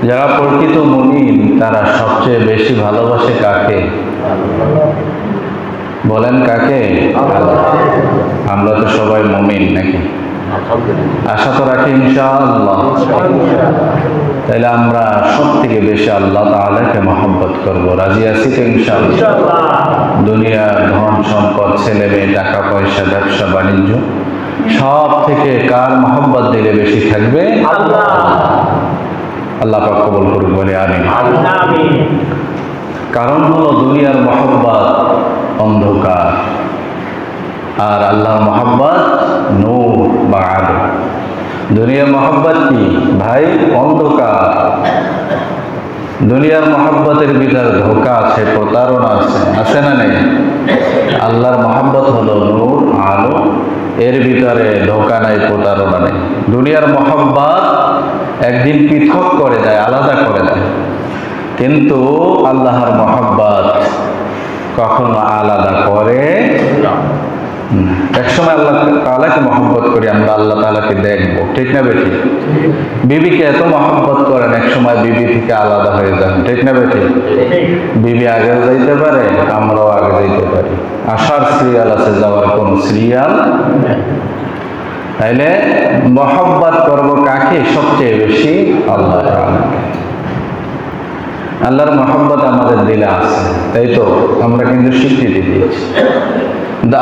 যারা প্রকৃত মুমিন তারা সবচেয়ে বেশি ভালোবাসে কাকে? বলেন কাকে? আমরা তো সবাই মুমিন নাকি? আশা তো রাখি ইনশাআল্লাহ। তাইলে আমরা সব থেকে বেশি আল্লাহ তাআলাকে মহব্বত করব। রাজি আছি তো ইনশাআল্লাহ? দুনিয়া, ধন সম্পদ, ছেলে মেয়ে, টাকা পয়সা, ব্যবসা বাণিজ্য সব থেকে কার মহব্বত দিলে বেশি থাকবে? আল্লাহ। আল্লাহ পাক কবুল করুন, বলে আমিন। কারণ হলো দুনিয়ার মহব্বত অন্ধকার, আর আল্লাহর মহব্বত নূর বা আলো। দুনিয়ার মহব্বত কি ভাই? অন্ধকার। দুনিয়ার মহব্বতের ভিতর ধোঁকা আছে, প্রতারণা আছে, আছে না নেই? আল্লাহর মহব্বত হলো নূর, আলো, এর ভিতরে ধোঁকা নাই, প্রতারণা নেই। দুনিয়ার মহব্বত একদিন পৃথক করে দেয়, আলাদা করে দেয়, কিন্তু আল্লাহর মহব্বত কখনো আলাদা করে না। একসময় আল্লাহ তাআলাকে মহব্বত করি আমরা, আল্লাহ তাআলাকে দেখবো, ঠিক না বেটি? বিবিকে এত মহব্বত করেন, একসময় বিবি থেকে আলাদা হয়ে যান, ঠিক না বেটি? বিবি আগে যাইতে পারে, আমরাও আগে যাইতে পারি। আসার সিরিয়াল আছে, যাওয়ার কোন সিরিয়াল। তাইলে মহব্বত করব কাকে সবচেয়ে বেশি? আল্লাহ তাআলাকে। আল্লাহর মহব্বত আমাদের দিলে আছে, তাই তো? আমরা কিন্তু স্বীকৃতি দিয়েছি।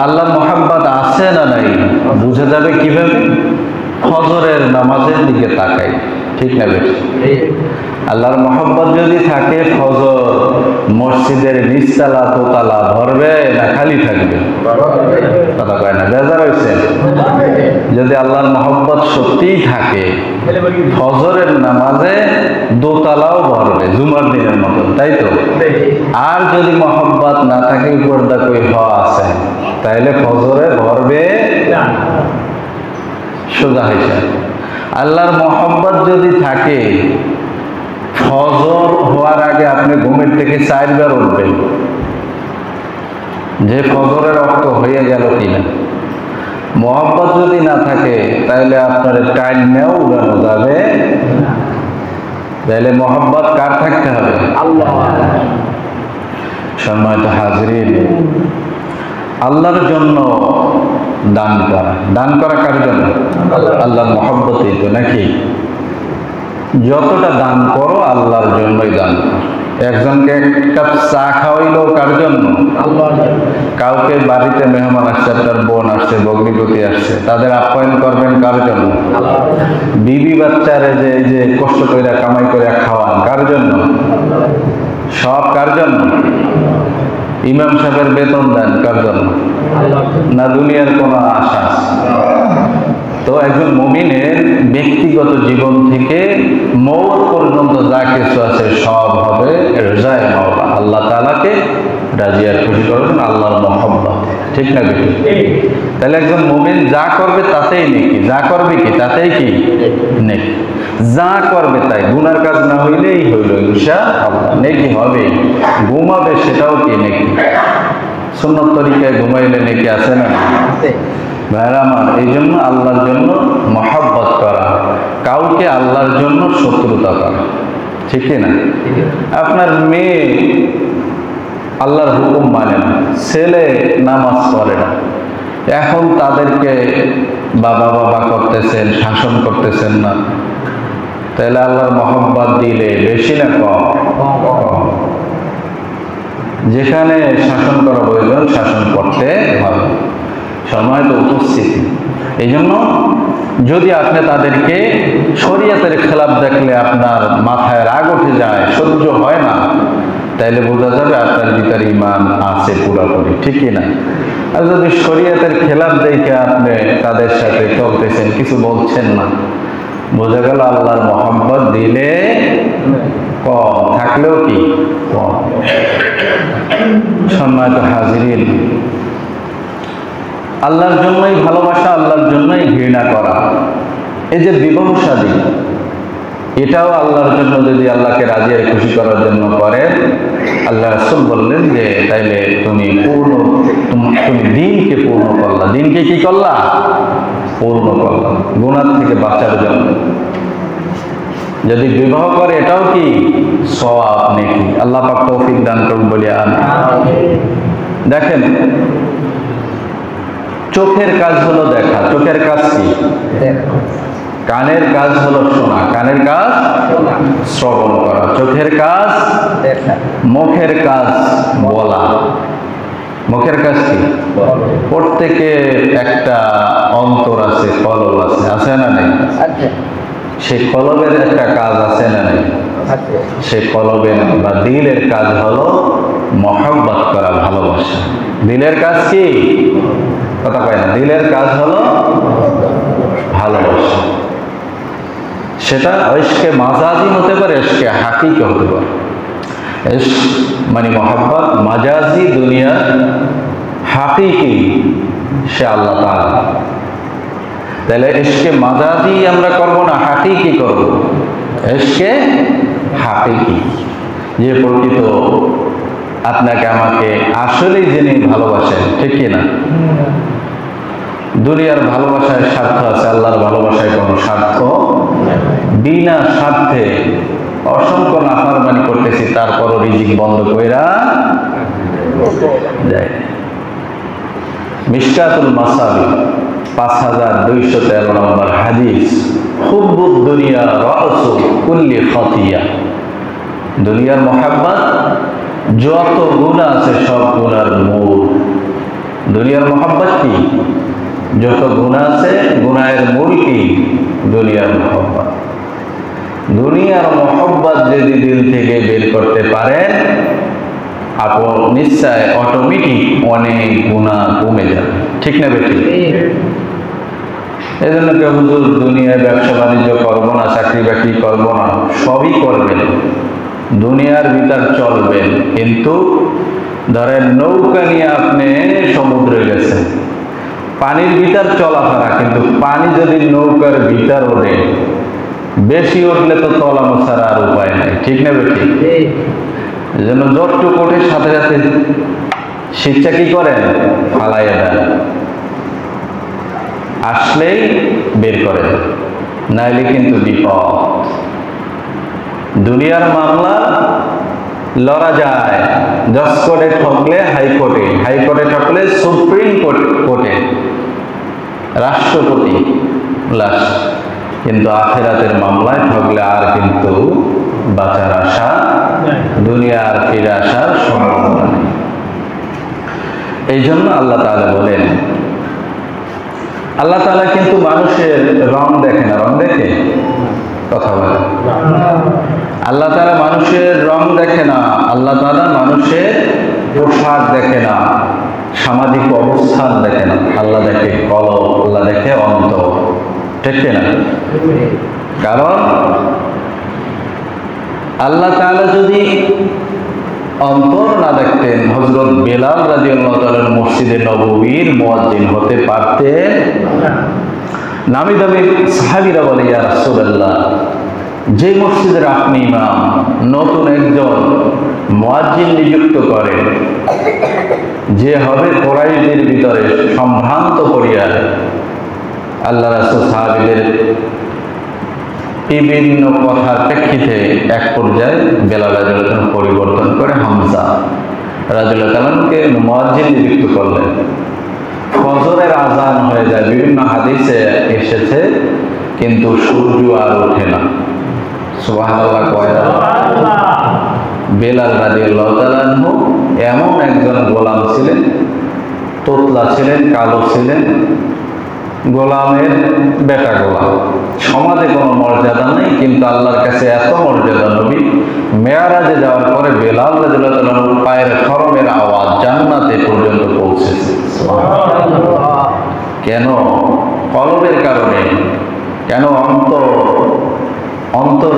আল্লাহর মহব্বত আছে না নাই বুঝা যাবে কিভাবে? ফজরের নামাজের দিকে তাকাই, ঠিক না বেশি? আল্লাহর মহব্বত যদি থাকে, ফজর মসজিদের নিচতলা দোতলা ভরবে না খালি থাকবে? কথা কয় না, বেজার হয়েছে? যদি আল্লাহর মহব্বত সত্যিই থাকে, ফজরের নামাজে দোতলাও ভরবে, জুমার দিনের মতন, তাই তো? আর যদি মহব্বত না থাকে, পর্দা কই হওয়া আছে, তাইলে ফজরে ভরবে না। সোজা হয়েছে। আল্লাহর মহব্বত যদি থাকে, ফজর হওয়ার আগে আপনি ঘুমের থেকে 4 বার উঠবেন, যে ফজরের রক্ত হয়ে গেল কিনা। মহব্বত যদি না থাকে, তাহলে আপনার টাইমেও উড়ানো যাবে। তাহলে মহব্বত কার থাকতে হবে? আল্লাহ। সম্মানিত হাজরিন, আল্লাহর জন্য দান করা। দান করা কার জন্য? আল্লাহর মহব্বতেই তো, নাকি? যতটা দান করো আল্লাহর জন্যই দান করো। একজনকে 1 কাপ চা খাওয়াইলো কার জন্য? আল্লাহর জন্য। কাউকে বাড়িতে মেহমান আসছে, আপনার বোন আসছে, ভগ্নিপতি আসছে, তাদের আপ্যায়ন করবেন কার জন্য? আল্লাহর জন্য। বিবি বাচ্চারে যে কষ্ট করে কামাই করে খাওয়ান কার জন্য? সব কার জন্য? ইমাম সাহেবের বেতন দেন কার জন্য? না দুনিয়ার কোনো আশা? তো একজন মুমিনের ব্যক্তিগত জীবন থেকে মওত পর্যন্ত যা কিছু আছে সব হবে রেজায়ে মাওলা, আল্লাহ তাআলাকে রাজি আর খুশি করবেন, আল্লাহর মহব্বত, ঠিক না বেটি? তাহলে একজন মুমিন যা করবে তাতেই নেকি, যা করবে কি তাতেই কি নেকি, যা করবে তাই। গুনার কাজ না হইলেই হইল, ইনশাআল্লাহ নেকি হবে। ঘুমাবে সেটাও কি নেকি? সুন্নত তরিকায় ঘুমাইলে নেকি আছে না? ভাইরা আমার, এই জন্য আল্লাহর জন্য মহব্বত করা, কাউকে আল্লাহর জন্য শত্রুতা করা, ঠিক না? আপনার মেয়ে আল্লাহর হুকুম মানে না, ছেলে নামাজ পড়ে না, এখন তাদেরকে বাবা বাবা করতেছেন, শাসন করতেছেন না, তাহলে আল্লাহর মহব্বত দিলে বেশি না কম? যেখানে শাসন করা প্রয়োজন শাসন করতে হবে। সময় তো উপস্থিতি। এই জন্য যদি আপনি তাদেরকে শরীয়তের খেলাফ দেখলে আপনার মাথায় রাগ উঠে যায়, সহ্য হয় না, তাইলে বোঝা যাবে আপনার ভিতরে ঈমান আছে পুরোপুরি, ঠিক না? আর যদি শরীয়তের খেলাফ দেখে আপনি তাদের সাথে চলতেছেন, কিছু বলছেন না, বোঝা গেল আল্লাহর মহব্বত দিলে কম, থাকলেও কি কম। সম্মানিত হাজিরিন, আল্লাহর জন্যই ভালোবাসা, আল্লাহর জন্যই ঘৃণা করা। এই যে বিবাহ শাদী, এটাও আল্লাহর জন্য, যদি আল্লাহকে রাজি আর খুশি করার জন্য করে, আল্লাহ রাসূল বললেন যে তাইলে তুমি দিনকে পূর্ণ করলা। দিনকে কি করলা? পূর্ণ করলা, গুনাহ থেকে বাঁচার জন্য। যদি বিবাহ করে এটাও কি সওয়াব নেকি। আল্লাহ পাক তৌফিক দান করুন বলি আমিন। দেখেন, চোখের কাজ হলো দেখা, চোখের কাজ কি? কানের কাজ হলো শোনা, কানের কাজ শ্রবণ করা, চোখের কাজ মুখের কাজ বলা। মুখের কাজ কি? প্রত্যেকে একটা অন্তর আছে, কলব আছে, আছে না নেই? সেই কলবের একটা কাজ আছে না নেই? সেই কলবের বা দিলের কাজ হলো মহব্বত করা, ভালোবাসা। দিলের কাজ কি? কথা কয় না। দিলের কাজ হলো ভালোবাসা। সেটা ইশকে মাজাজি হতে পারে, ইশকে হাকিকি হতে পারে। ইশক মানে মহব্বত, মাজাজি দুনিয়া, হাকিকি সে আল্লাহ তাআলা। তাহলে ইশকে মাজাজি আমরা করব না, হাকিকি করব। ইশকে হাকিকি, যে প্রকৃত আপনাকে আমাকে আসলেই যিনি ভালোবাসেন, ঠিক কি না? দুনিয়ার ভালোবাসায় স্বার্থ আছে, আল্লাহর ভালোবাসায় কোনো স্বার্থ। বিনা স্বার্থে অসংখ্য নাফরমানি করতেছি, তারপরও রিজিক বন্ধ কইরা যায়। মিশকাতুল মাসাবি 5213 নম্বর হাদিস, হুব্বুদ দুনিয়া রাসু কুল্লি খাতিয়া। দুনিয়ার মহব্বত যত গুনাহ আছে সব গুনার মূল। দুনিয়ার মহব্বত কি? যত গুনাহ আছে গুনাহের মূল কি? দুনিয়ার মহব্বত। দুনিয়ার মহব্বত যদি দিল থেকে বের করতে পারেন, আপন নিশ্চয় অটোমেটিক অনেক গুনাহ কমে যাবে, ঠিক না বেটি? এই জন্য কেউ হুজুর দুনিয়ায় ব্যবসা বাণিজ্য করবো না, চাকরি বাকরি করবো না, সবই করবেন, দুনিয়ার ভিতর চলবেন, কিন্তু ধরেন নৌকা নিয়ে আপনি সমুদ্রে গেছেন, পানির ভিতর চলাফেরা, কিন্তু পানি যদি নৌকার ভিতর ওঠে, বেশি উঠলে তো তলানো ছাড়া আর উপায় নাই, ঠিক না বেটি? এই জন্য যতটুকু ওঠে সাথে সাথে শিক্ষা কি করেন? ফালাইয়া দেন, আসলেই বের করেন, নাইলে কিন্তু বিপদ। দুনিয়ার মামলা লড়া যায়, জজ কোর্টে ঠকলে হাইকোর্টে, হাইকোর্টে ঠকলে সুপ্রিম কোর্টে, রাষ্ট্রপতি লাশ। কিন্তু আখিরাতের মামলায় ঠকলে আর কিন্তু বাঁচার আশা, দুনিয়ার ফিরে আসার সম্ভাবনা নেই। এই জন্য আল্লাহ তাআলা বলেন, আল্লাহ তাআলা কিন্তু মানুষের রং দেখে না। রং দেখে? কথা বলে। আল্লাহ তাআলা মানুষের রং দেখে না, আল্লাহ তাআলা মানুষের পোশাক দেখে না, সামাজিক অবস্থান দেখে না। আল্লাহ দেখে কলব, আল্লাহ দেখে অন্তর, ঠিক না? কারণ আল্লাহ তাআলা যদি অন্তর না দেখতেন, হযরত বেলাল রাদিয়াল্লাহু তাআলা মসজিদে নববীর মুয়াজ্জিন হতে পারতেন? নামি দামি সাহাবীরা বলে, ইয়া রাসূলুল্লাহ, যে মসজিদের আপনি ইমাম, নতুন একজন মুয়াজ্জিন নিযুক্ত করেন, যে হবে কুরাইশদের ভিতরে সম্ভ্রান্ত করিয়া। আল্লাহ রাসূল সাহাবীদের বিভিন্ন কথার প্রেক্ষিতে এক পর্যায়ে বেলাল রাদিয়াল্লাহু তাআলা পরিবর্তন করে হামজা রাদিয়াল্লাহু তাআলাকে মুয়াজ্জিন নিযুক্ত করলেন। ফজরের আজান হয়ে যায়, বিভিন্ন হাদিসে এসেছে, কিন্তু সূর্য আর ওঠে না। সুবহানাল্লাহ কয় না? বেলাল রাদিয়াল্লাহু তাআলা এমন একজন গোলাম ছিলেন, তোতলা ছিলেন, কালো ছিলেন, গোলামের বেটা গোলাম, সমাজে কোনো মর্যাদা নেই, কিন্তু আল্লাহর কাছে এত মর্যাদা। নবী মেরাজে যাওয়ার পরে বেলাল রাদিয়াল্লাহু তাআলার পায়ের খরমের আওয়াজ জান্নাতে পর্যন্ত পৌঁছেছে। কেন? কলবের কারণে। কেন? অন্তর